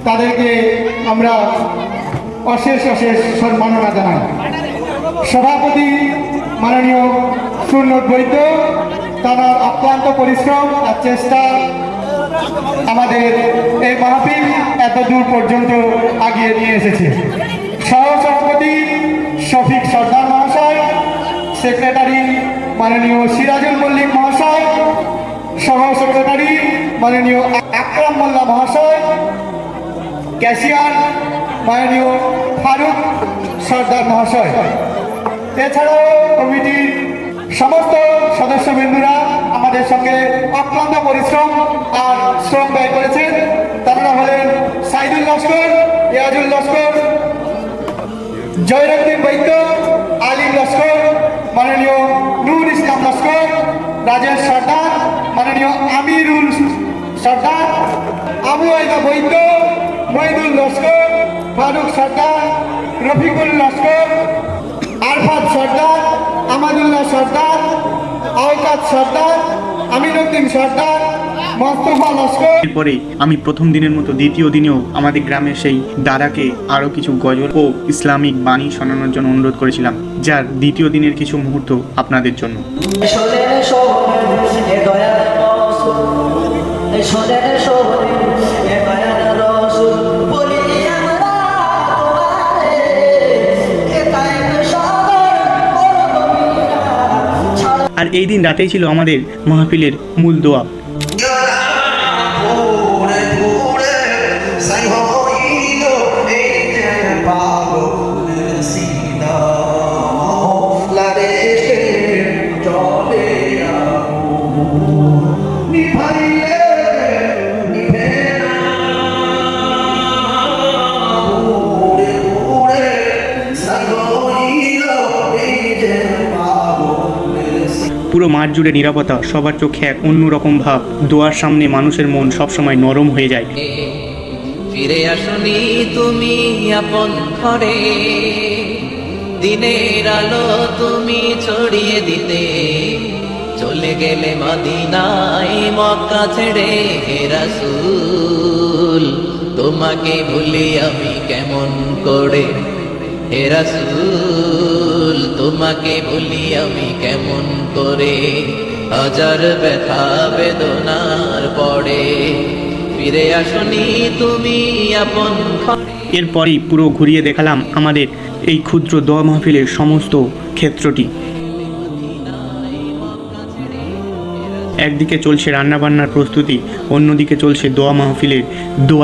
তাদেরকে আমরা অশেষ অশেষ সম্মাননা জানাই। সভাপতি মাননীয় সুন্নত বৈদ্য, তার অক্লান্ত পরিশ্রম আর চেষ্টা আমাদের এই মাহফিল এত দূর পর্যন্ত আগিয়ে নিয়ে এসেছে। সহসভাপতি শফিক সর্দার মহাশয়, সেক্রেটারি মাননীয় সিরাজুল মল্লিক মহাশয়, সহ সেক্রেটারি মাননীয় আকরাম মোল্লা মহাশয়, ক্যাশিয়ার মাননীয় ফারুক সর্দার মহাশয়, এছাড়াও কমিটির সমস্ত সদস্যবৃন্দরা আমাদের সঙ্গে অক্লান্ত পরিশ্রম আর শ্রম ব্যয় করেছেন। তারা হলেন সাইদুল লস্কর, ইয়াজুল লস্কর, জয়রুদ্দিন বৈদ্য, আলিম লস্কর, মাননীয় নূর ইসলাম লস্কর, রাজেশ সর্দার, মাননীয় আমিরুল সর্দার, আবু আইদা বৈদ্য, মহিদুল লস্কর, ফারুক সর্দার, রফিকুল লস্কর, আরফাত সর্দার, আমাদুল্লাহ সর্দার, আওকাত সর্দার, আমিনুদ্দিন সর্দার, মোস্তফা লস্কর। এরপরে আমি প্রথম দিনের মতো দ্বিতীয় দিনেও আমাদের গ্রামের সেই দাদাকে আরও কিছু গজল ও ইসলামিক বাণী শোনানোর জন্য অনুরোধ করেছিলাম, যার দ্বিতীয় দিনের কিছু মুহূর্ত আপনাদের জন্য। আর এই দিন রাতেই ছিল আমাদের মাহফিলের মূল দোয়া। পুরো মাঠ জুড়ে নিরাপত্তা, সবার চোখে এক অন্যরকম ভাব। দোয়ার সামনে মানুষের মন সবসময় নরম হয়ে যায়। ফিরে আসনি তুমি আপন ঘরে, দিনের আলো তুমি ছড়িয়ে দিতে, চলে গেলে মদিনায় মক্কা ছেড়ে। হে রাসূল তোমাকে ভুলি আমি কেমন করে, হে রাসূল তোমাকে ভুলি আমি কেমন করে। হাজার ব্যথা বেদনার পরে ফিরে আসনি তুমি আপন ঘরে। এরপরেই পুরো ঘুরিয়ে দেখালাম আমাদের এই ক্ষুদ্র দোয়া মাহফিলের সমস্ত ক্ষেত্রটি। একদিকে চলছে রান্নাবান্নার প্রস্তুতি, অন্যদিকে চলছে দোয়া মাহফিলের দোয়ার